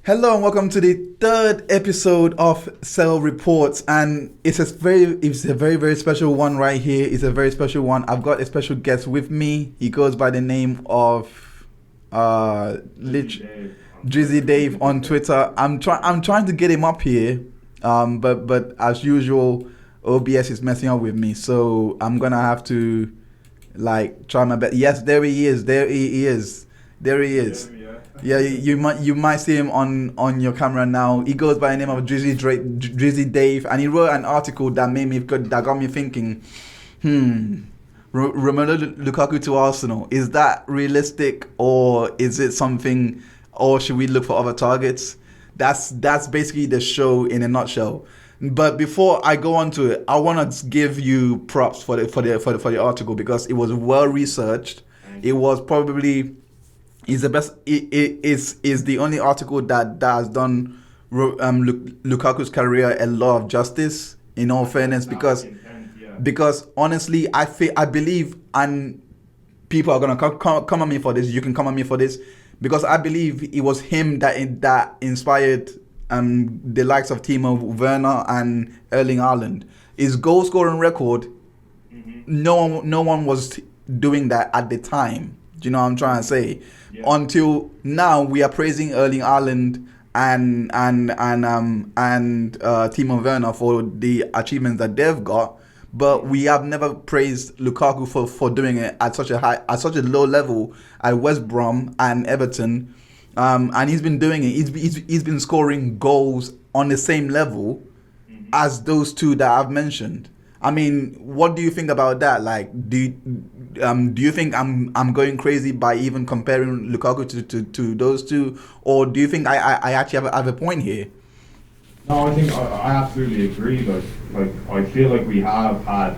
Hello and welcome to the third episode of Cell Reports, and it's a very special one right here. It's a very special one. I've got a special guest with me. He goes by the name of Drizzy Dave on Twitter. I'm trying to get him up here, but as usual, OBS is messing up with me, so I'm gonna have to try my best. Yes, there he is. There he is. Yeah, you might see him on your camera now. He goes by the name of Drizzy Dave, and he wrote an article that got me thinking. Romelu Lukaku to Arsenal, is that realistic, or is it something, or should we look for other targets? That's basically the show in a nutshell. But before I go on to it, I want to give you props for the article, because it was well researched. It was probably is the best. It is the only article that has done Lukaku's career a lot of justice. In all fairness, because honestly, I believe, and people are gonna come at me for this. You can come at me for this, because I believe it was him that inspired the likes of Timo Werner and Erling Haaland. His goal scoring record, no one was doing that at the time. Do you know what I'm trying to say? Yeah. Until now, we are praising Erling Haaland and Timo Werner for the achievements that they've got, but we have never praised Lukaku for doing it at such a low level at West Brom and Everton, and he's been doing it. He's been scoring goals on the same level as those two that I've mentioned. I mean, what do you think about that? Do you think I'm going crazy by even comparing Lukaku to those two, or do you think I actually have a point here? No, I think I absolutely agree. I feel like we have had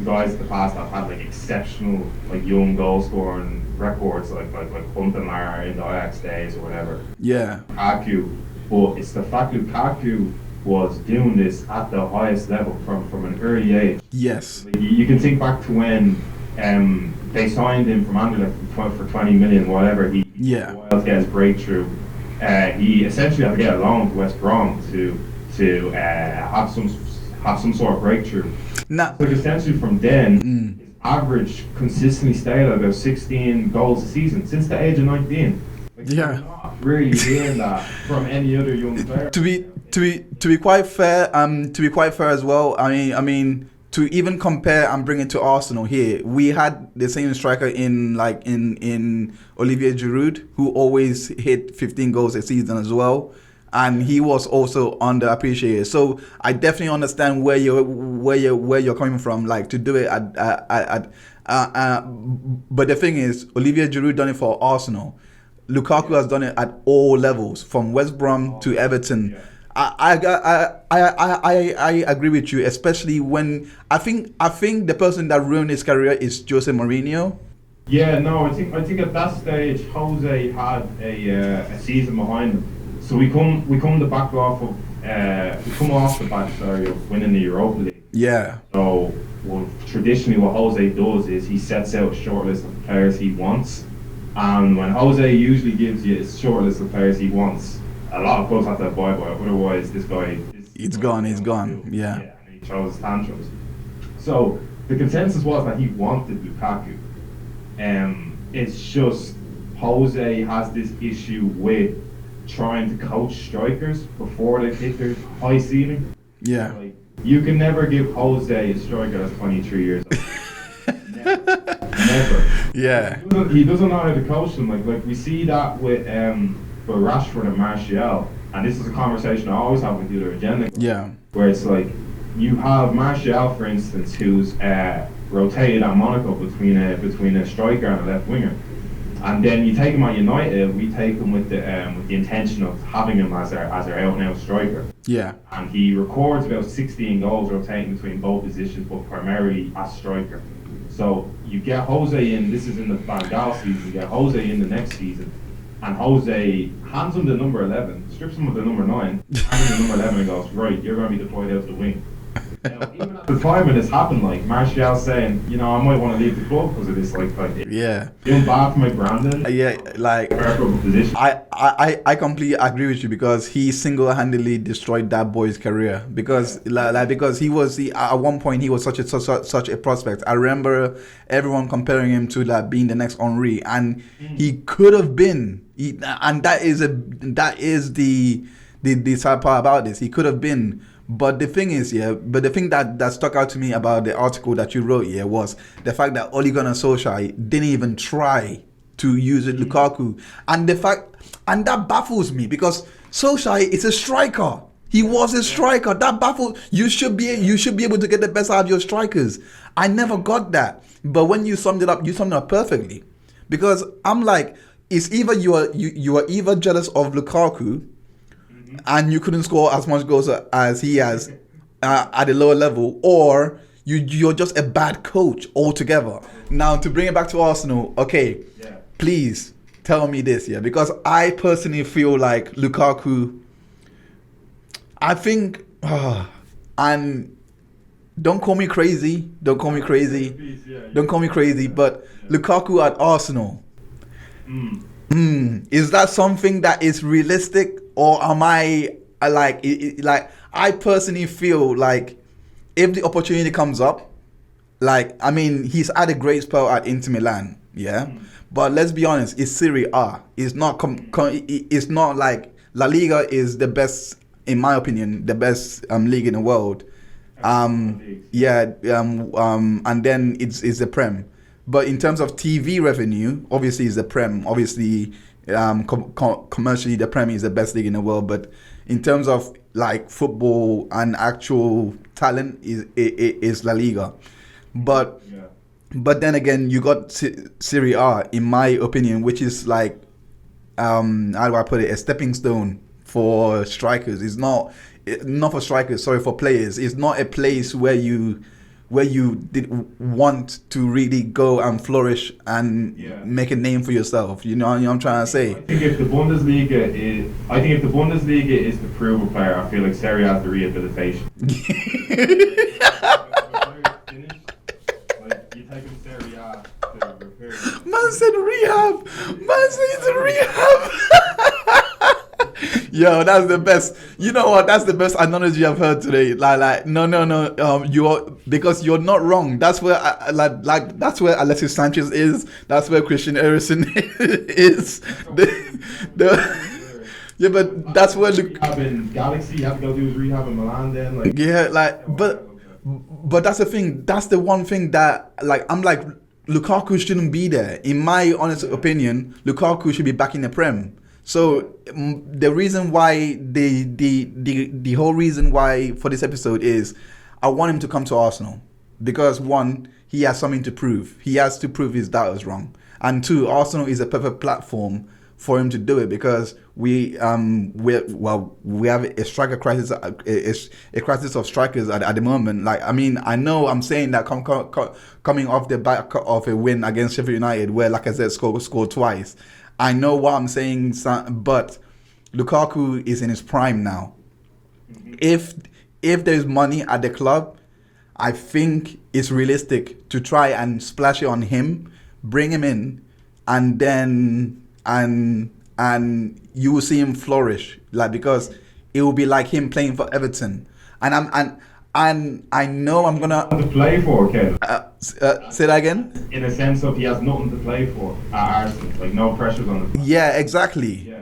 guys in the past that have had exceptional young goal scoring records, like Huntelaar in the Ajax days or whatever. Yeah. Lukaku, but it's the fact that Lukaku was doing this at the highest level from an early age. Yes. You can think back to when they signed him from Anderlecht for 20 million, whatever. He to get his breakthrough. He essentially had to get a loan to West Brom to have some sort of breakthrough. So essentially from then, his average consistently stayed at about 16 goals a season since the age of 19. Yeah. Not really hearing that from any other young player. To be quite fair, as well. I mean, to even compare and bring it to Arsenal here, we had the same striker in Olivier Giroud, who always hit 15 goals a season as well, and he was also underappreciated. So I definitely understand where you're coming from, to do it but the thing is, Olivier Giroud done it for Arsenal. Lukaku has done it at all levels, from West Brom to Everton. Yeah. I agree with you, especially when I think the person that ruined his career is Jose Mourinho. Yeah, no, I think at that stage Jose had a season behind him. So we come off the back of winning the Europa League. Yeah. So traditionally what Jose does is he sets out a short list of players he wants. And when Jose usually gives you a short list of players he wants, a lot of clubs have to abide by it. Otherwise, this guy... He's gone. Yeah. And he chose his tantrums. So the consensus was that he wanted Lukaku. It's just Jose has this issue with trying to coach strikers before they hit their high ceiling. Yeah. You can never give Jose a striker that's 23 years old. Never. Yeah. He doesn't know how to coach them. Like we see that with Rashford and Martial, and this is a conversation I always have with the other agenda. Yeah. Where it's you have Martial, for instance, who's rotated at Monaco between a striker and a left winger, and then you take him at United. We take him with the intention of having him as our out and out striker. Yeah. And he records about 16 goals rotating between both positions, but primarily as striker. So you get Jose in. This is in the Van Gaal season. You get Jose in the next season. And Jose hands him the number 11, strips him of the number 9, hands him the number 11 and goes, right, you're going to be deployed out to the wing. Even at the time when this happened, like Martial saying, I might want to leave the club because of this. Yeah. Doing bad for my branding. Yeah, like Position. I completely agree with you because he single-handedly destroyed that boy's career because because he at one point he was such a prospect. I remember everyone comparing him to being the next Henry, and he could have been. And that is the sad part about this. He could have been. But the thing is, the thing that stuck out to me about the article that you wrote here was the fact that Ole Gunnar Solskjaer didn't even try to use it Lukaku. And that baffles me because Solskjaer is a striker. He was a striker. That baffles you should be able to get the best out of your strikers. I never got that. But when you summed it up perfectly. Because I'm like, it's either you are either jealous of Lukaku and you couldn't score as much goals as he has at a lower level, or you're just a bad coach altogether. Now, to bring it back to Arsenal, okay, please tell me this, because I personally feel like Lukaku, I think, and don't call me crazy, but Lukaku at Arsenal, is that something that is realistic? Or am I I personally feel like if the opportunity comes up, he's had a great spell at Inter Milan, but let's be honest, it's Serie A. It's not it's not like La Liga is the best, in my opinion, the best league in the world. And then it's the Prem. But in terms of TV revenue, obviously it's the Prem. Obviously, commercially, the Premier is the best league in the world. But in terms of football and actual talent, is La Liga. But then again, you got Serie A, in my opinion, which is how do I put it, a stepping stone for strikers. It's not for strikers. Sorry, for players. It's not a place where you did want to really go and flourish and make a name for yourself. You know what I'm trying to say? I think if the Bundesliga is the proven player, I feel like Serie A is the rehabilitation. You take him Serie A to repair. Man said rehab. Man said rehab. Yo, that's the best. You know what? That's the best analogy I've heard today. No. Because you're not wrong. That's where that's where Alexis Sanchez is. That's where Christian Eriksen is. But that's where rehab in Galaxy. You have to go do his rehab in Milan. Then but that's the thing. That's the one thing that I'm like, Lukaku shouldn't be there. In my honest opinion, Lukaku should be back in the Prem. So the reason why the whole reason why for this episode is I want him to come to Arsenal because one, he has something to prove. He has to prove his doubters wrong, and two, Arsenal is a perfect platform for him to do it because we have a striker crisis, a crisis of strikers at the moment. I know I'm saying that coming off the back of a win against Sheffield United, where like I said, scored twice. I know what I'm saying, but Lukaku is in his prime now. If there's money at the club, I think it's realistic to try and splash it on him, bring him in, and then and you will see him flourish. Because it will be like him playing for Everton. And I know I'm gonna to play for, Ken. Say that again. In a sense of he has nothing to play for at Arsenal, no pressures on him. Yeah, exactly.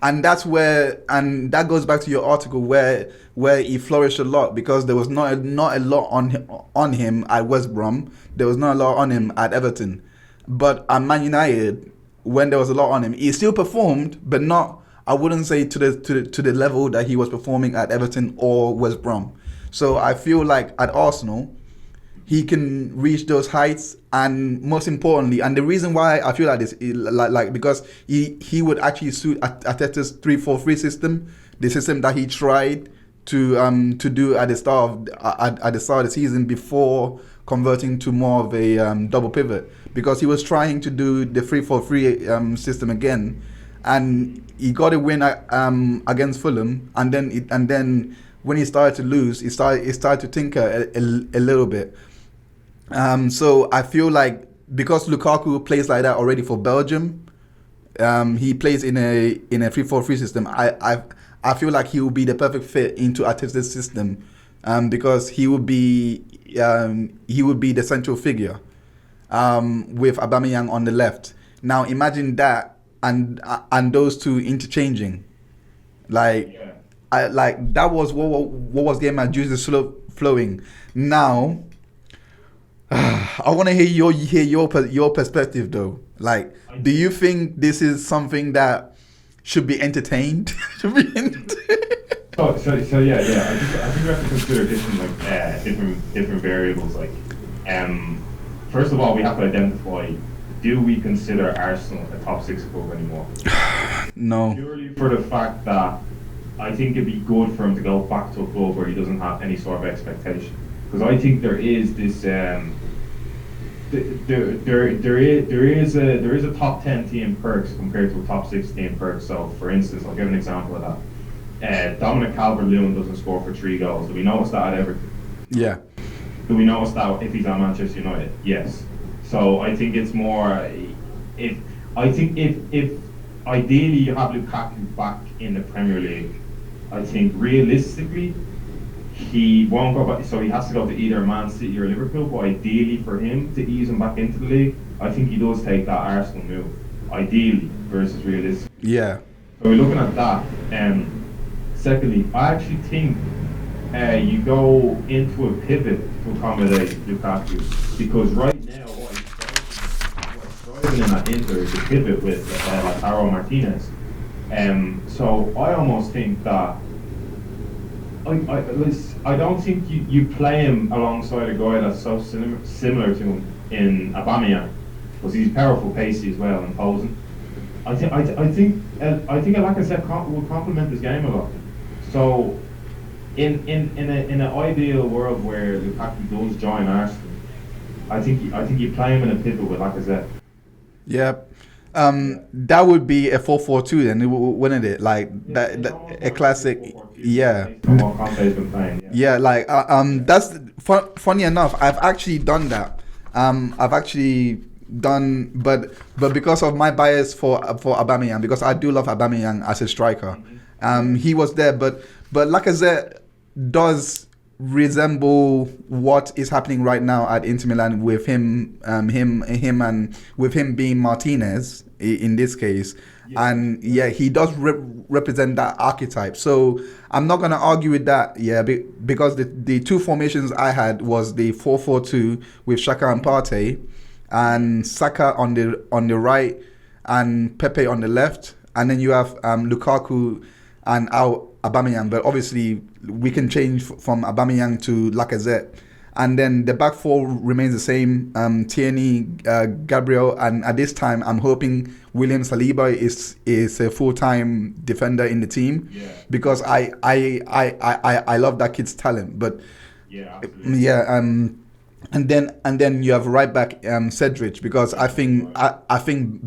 And that's where, and that goes back to your article where he flourished a lot because there was not a lot on him at West Brom. There was not a lot on him at Everton, but at Man United, when there was a lot on him, he still performed, but not. I wouldn't say to the level that he was performing at Everton or West Brom. So I feel like at Arsenal, he can reach those heights, and most importantly, and the reason why I feel like this, because he would actually suit Arteta's 3-4-3 system, the system that he tried to do at the start of the season before converting to more of a double pivot, because he was trying to do the 3-4-3 system again. And he got a win against Fulham, and then when he started to lose, he started to tinker a little bit. So I feel like because Lukaku plays like that already for Belgium, he plays in a 3-4-3 system. I feel like he will be the perfect fit into Arteta's system, because he would be the central figure, with Aubameyang on the left. Now imagine that and those two interchanging, like. Yeah. That was what was getting my juices flowing. Now, I want to hear your perspective though. Like, do you think this is something that should be entertained? So yeah. I think we have to consider different variables. Like, first of all, we have to identify: do we consider Arsenal a top 6 club anymore? No. Purely for the fact that I think it'd be good for him to go back to a club where he doesn't have any sort of expectation. Because I think there is this, there is a top 10 team perks compared to a top 6 team perks. So, for instance, I'll give an example of that. Dominic Calvert-Lewin doesn't score for 3 goals. Do we notice that at Everton? Yeah. Do we notice that if he's at Manchester United? Yes. So I think it's more if ideally you have Lukaku back in the Premier League, I think realistically he won't go back, so he has to go to either Man City or Liverpool. But ideally for him to ease him back into the league, I think he does take that Arsenal move. Ideally versus realistic. Yeah. So we're looking at that. Secondly, I actually think you go into a pivot to accommodate Lukaku, because right now what's driving in that Inter is a pivot with Lautaro Martinez. So I almost think that I don't think you play him alongside a guy that's so similar to him in Aubameyang, because he's powerful, pacey as well, and imposing. I think like I said, will complement his game a lot. So in an ideal world where Lukaku does join Arsenal, I think you play him in a pivot with Lacazette. Yeah. That would be a 4-4-2 then, wouldn't it? Like that a classic. Yeah. Yeah, like that's funny enough. I've actually done that. But because of my bias for Aubameyang, because I do love Aubameyang as a striker. He was there, but Lacazette does resemble what is happening right now at Inter Milan with him and with him being Martinez in this case. Yeah. And yeah, he does represent that archetype. So I'm not gonna argue with that. Yeah, because the two formations I had was the 4-4-2 with Xhaka and Partey, and Saka on the right and Pepe on the left, and then you have Lukaku and Aubameyang. But obviously we can change from Aubameyang to Lacazette, and then the back four remains the same. Tierney, Gabriel, and at this time I'm hoping William Saliba is a full-time defender in the team. Yeah. Because I love that kid's talent. But yeah, absolutely. Yeah, and then you have right back Cedric, because I think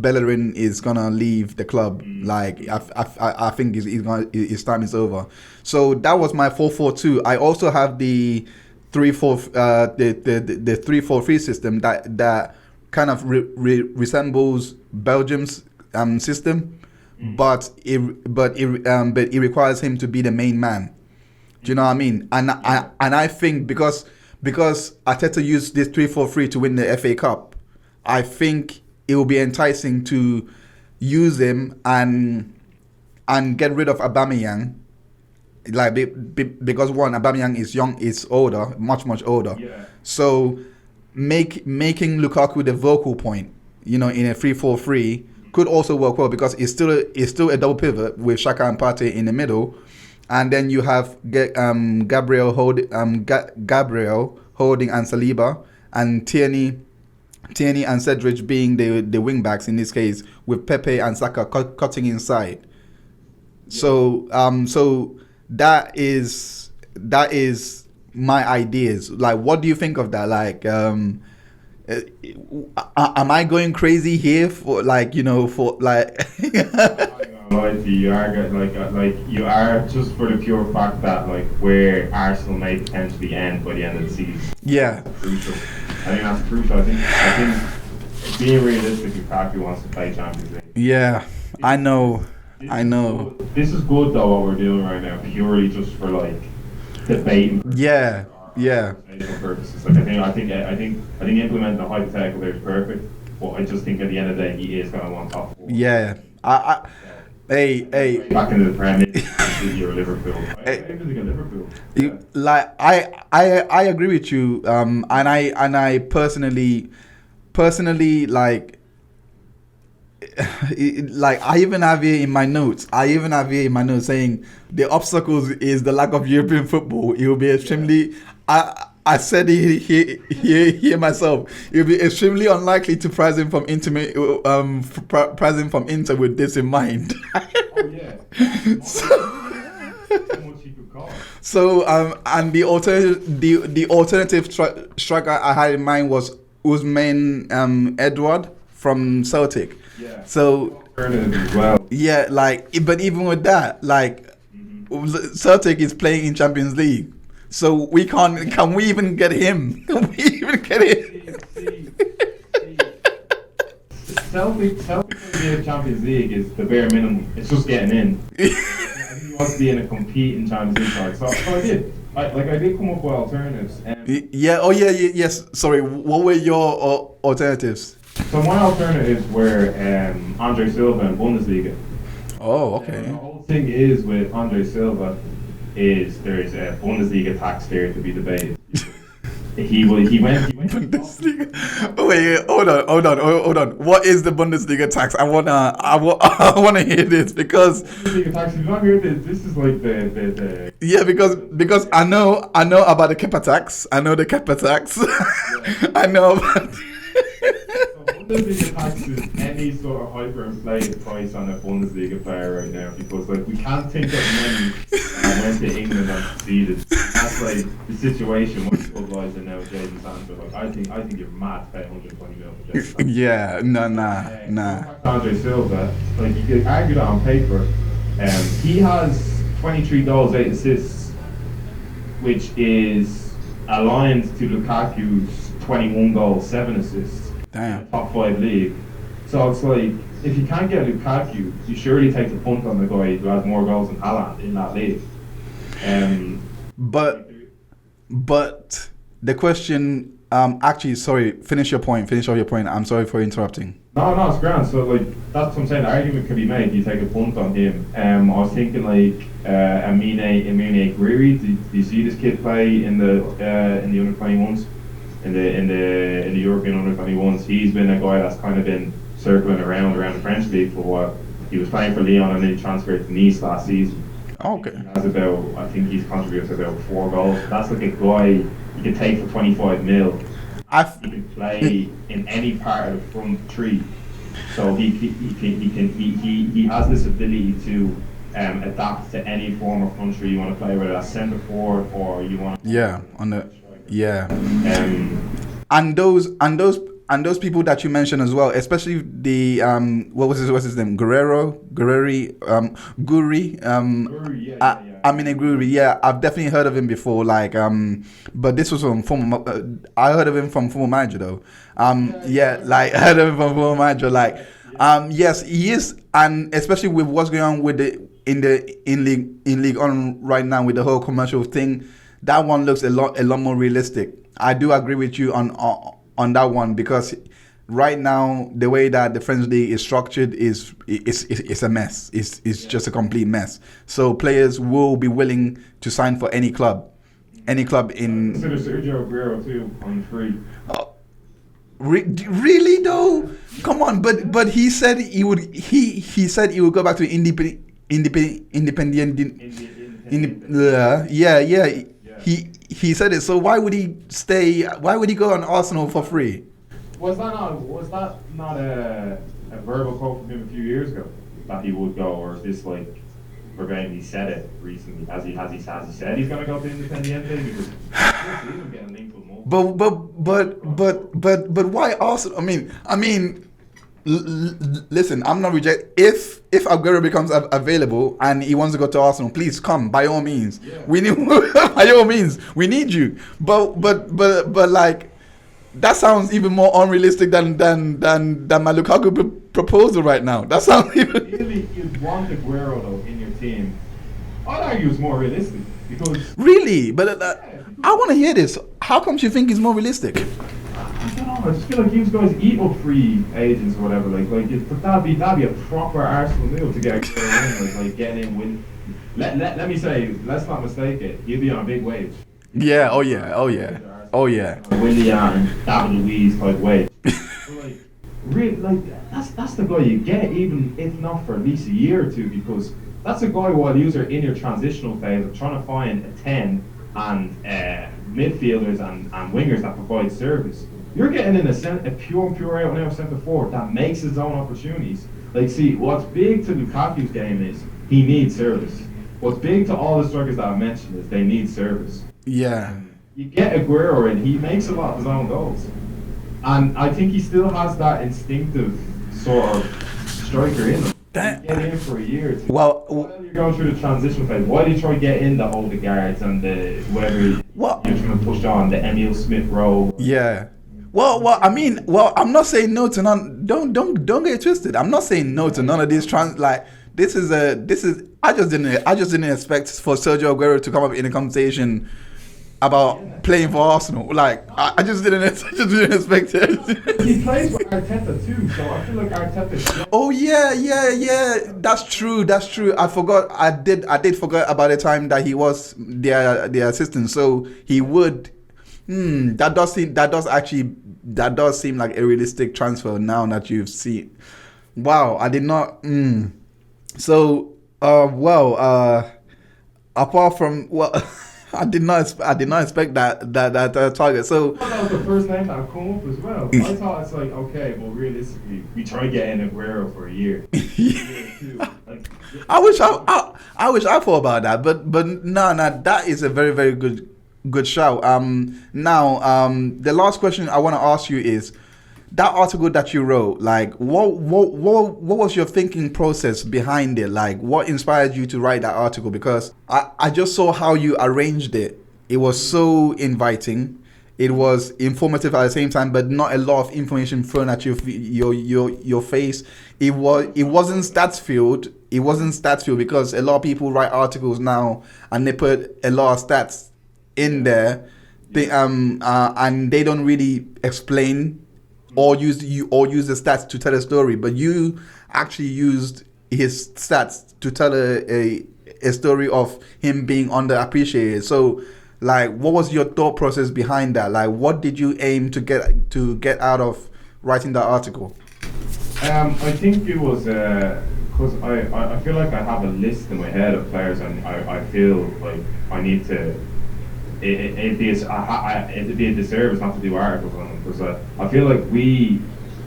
Bellerin is gonna leave the club. Like I think his time is over. So that was my 4-4-2. I also have the 3-4 the 3-4-3 system that kind of resembles Belgium's system, but it requires him to be the main man. Do you know what I mean? And I think because Arteta used this 3-4-3 to win the FA Cup, I think it will be enticing to use him and get rid of Aubameyang. Like because one, Aubameyang is young, is older, much older. Yeah. So making Lukaku the vocal point, in a 3-4-3 could also work well, because it's still a double pivot with Xhaka and Partey in the middle. And then you have Gabriel holding and Saliba, and Tierney and Cedric being the wing backs in this case, with Pepe and Saka cutting inside. Yeah. So that is my ideas. Like, what do you think of that? Like, am I going crazy here for like? Like you are like you are just for the pure fact that like where Arsenal may potentially end by the end of the season. Yeah. That's crucial. I think that's crucial. I think being realistic, Lukaku wants to play Champions League. Yeah, I know. This is good though what we're doing right now, purely just for like debating. Yeah. Purposes. Like I think implementing a hypothetical there is perfect. But I just think at the end of the day he is going to want top 4. Yeah. Hey. Back into the Premier League, you're Liverpool. Liverpool. Like I agree with you. And I personally like. Like I even have here in my notes saying the obstacles is the lack of European football. It will be extremely. I said it here myself. It will be extremely unlikely to prize him from Inter with this in mind. Oh yeah. So and the alternative striker I had in mind was Usman Edward from Celtic. Yeah. So as well. Yeah, like, but even with that, like, Celtic is playing in Champions League, so we can't. Can we even get him? Can we even get him? Celtic in the Champions League is the bare minimum. It's just getting in. He wants to be in a competing Champions League side. So I did. I did come up with alternatives. Yes. Sorry, what were your alternatives? So my alternatives were Andre Silva in Bundesliga. Oh, okay. The whole thing is with Andre Silva is there is a Bundesliga tax there to be debated. he went Bundesliga. Oh, wait, hold on. What is the Bundesliga tax? I wanna hear this because Bundesliga tax. If you don't hear this, this is like the yeah, because I know about the Kepa tax. I know the Kepa tax. Yeah. I know about. Bundesliga tax is any sort of hyperinflated price on a Bundesliga player right now because like we can't think of many went to England and succeeded. That's like the situation. Most club guys are now Jadon Sancho. Like I think you're mad to pay 120 mil for Jadon Sancho. Yeah, nah. Andre Silva, like you could argue that on paper. He has 23 goals, 8 assists, which is aligned to Lukaku's 21 goals, 7 assists. Damn. Top 5 league. So it's like, if you can't get Lukaku, you surely take the punt on the guy who has more goals than Haaland in that league. But the question, actually, sorry, finish off your point. I'm sorry for interrupting. No, it's grand. So like, that's what I'm saying. The argument can be made. You take a punt on him. I was thinking like Amine Gouiri. Do you see this kid play in the under 21s? In the European under-21s, he's been a guy that's kind of been circling around the French league for a while. He was playing for Lyon and then he transferred to Nice last season. Okay. I think he's contributed about 4 goals. That's like a guy you can take for 25 mil. He can play in any part of the front three. So he has this ability to adapt to any form of country you want to play, whether that's centre forward or you want to and those people that you mentioned as well, especially the what's his name, Gouiri, I mean Gouiri. Yeah, I've definitely heard of him before. Like but this was from former. I heard of him from Football Manager though. Like I heard of him from Football Manager. Like yes, he is, and especially with what's going on with in league on right now with the whole commercial thing. That one looks a lot more realistic. I do agree with you on that one because right now the way that the French league is structured is a mess. It's just a complete mess. So players will be willing to sign for any club in. Consider Sergio Aguero too on free. Really though? Come on, but he said he would. He said he would go back to independent. He said it. So why would he stay? Why would he go on Arsenal for free? Was that not a verbal quote from him a few years ago that he would go, or is this like verbatim? He said it recently. Has he said he's gonna go to Independiente? Because he's getting linked with more. But why Arsenal? I mean, Listen, I'm not reject. If Aguero becomes available and he wants to go to Arsenal, please come by all means. Yeah. We need by all means. We need you. But like that sounds even more unrealistic than my Lukaku proposal right now. That sounds even. Really, you'd want Aguero though in your team. I'd argue it's more realistic because. Really, but I want to hear this. How come you think it's more realistic? I don't know. I just feel like these guys eat up free agents or whatever. That'd be a proper Arsenal move to get Aguero in. Like getting in with. Let me say, let's not mistake it. He'd be on a big wage. Yeah. Oh yeah. Willian and David Luiz type wage. That's the guy you get, even if not for at least a year or two, because that's a guy while you're in your transitional phase of trying to find a 10 and midfielders and wingers that provide service. You're getting in a pure out now centre forward that makes his own opportunities. Like, see, what's big to Lukaku's game is he needs service. What's big to all the strikers that I mentioned is they need service. Yeah. You get Aguero in, he makes a lot of his own goals. And I think he still has that instinctive sort of striker in him. Get in for a year. Well, you're going through the transition phase. Why do you try to get in the Odegaards and the whatever you're trying to push on, the Emil Smith role? Yeah. I'm not saying no to none. Don't get it twisted. I'm not saying no to none of these This is. I just didn't expect for Sergio Aguero to come up in a conversation about playing for Arsenal. Like I just didn't expect it. He plays with Arteta too, so I feel like Arteta. Oh yeah. That's true. I forgot. I did forget about the time that he was their assistant. So he would. That does seem like a realistic transfer now that you've seen. Wow, I did not. So, apart from I did not expect that target. So that was the first name that come up as well. I thought it's like, okay, well, realistically, we try to get in Aguero for a year. I wish I thought about that, but no, that is a very, very good shout. The last question I want to ask you is that article that you wrote. Like, what was your thinking process behind it? Like, what inspired you to write that article? Because I just saw how you arranged it. It was so inviting. It was informative at the same time, but not a lot of information thrown at your face. It wasn't stats filled. It wasn't stats filled because a lot of people write articles now and they put a lot of stats in there. And they don't really explain or use the stats to tell a story, but you actually used his stats to tell a story of him being underappreciated. So, like, what was your thought process behind that? Like, what did you aim to get out of writing that article? I think it was because I feel like I have a list in my head of players, and I feel like I need to. It'd be a disservice not to do articles on them, because I feel like we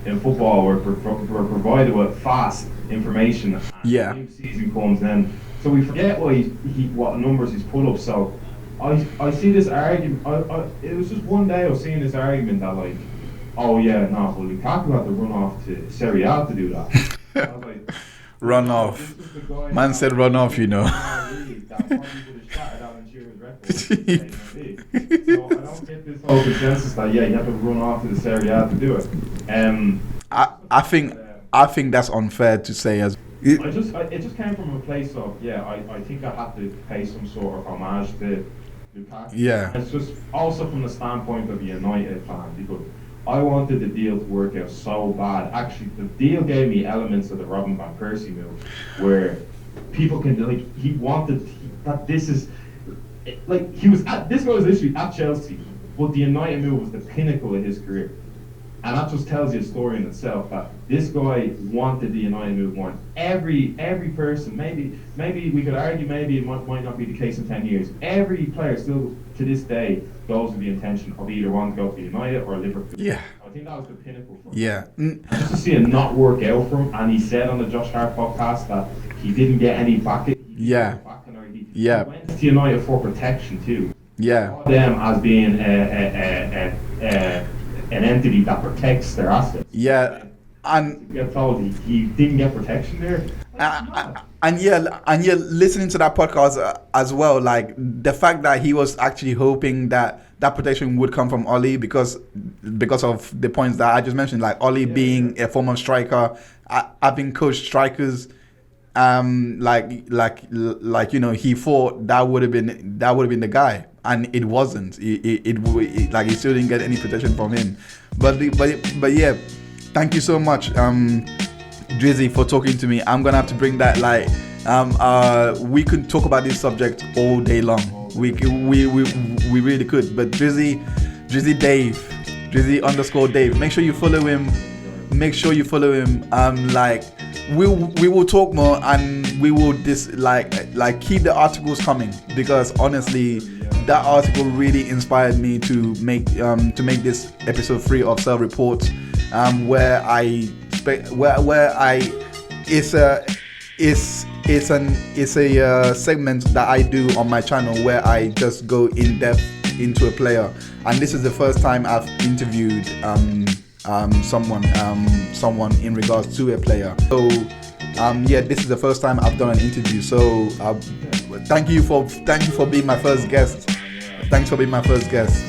in football we're provided with fast information. Yeah. New season comes then, so we forget what numbers he's put up. So I see this argument. It was just one day I was seeing this argument that like, oh yeah, no, well Lukaku had to run off to Serie A to do that. I was like, run off. Man said run off, you know. So I don't get this whole consensus that you have to run off to the Serie A to do it. I think that's unfair to say as. It just came from a place of I think I have to pay some sort of homage to Lukaku. Yeah. It's just also from the standpoint of a United fan, because I wanted the deal to work out so bad. Actually, the deal gave me elements of the Robin van Persie move, where people can he wanted that this is. Like this guy was literally at Chelsea, but the United move was the pinnacle of his career, and that just tells you a story in itself. That this guy wanted the United move more. Every person, maybe we could argue, maybe it might not be the case in 10 years. Every player still to this day goes with the intention of either wanting to go to United or Liverpool. Yeah. I think that was the pinnacle for him. Yeah. Just to see it not work out for him, and he said on the Josh Hart podcast that he didn't get any backing. Yeah. He went to United for protection too. Yeah. Saw them as being an entity that protects their assets. Yeah. And get told he didn't get protection there. and yeah, listening to that podcast as well, like the fact that he was actually hoping that that protection would come from Ollie because of the points that I just mentioned, like Ollie being a former striker, having coached strikers, like you know, he thought that would have been the guy, and it wasn't. It like he still didn't get any protection from him, but yeah, thank you so much, Drizzy, for talking to me. I'm gonna have to bring that, like, we could talk about this subject all day long. We really could. But Drizzy Dave, Drizzy_Dave. Make sure you follow him. Like we will talk more, and we will like keep the articles coming, because honestly, that article really inspired me to make this episode 3 of Cell Reports, where it's a segment that I do on my channel where I just go in depth into a player, and this is the first time I've interviewed someone in regards to a player. So yeah, this is the first time I've done an interview. So thank you for being my first guest. Thanks for being my first guest.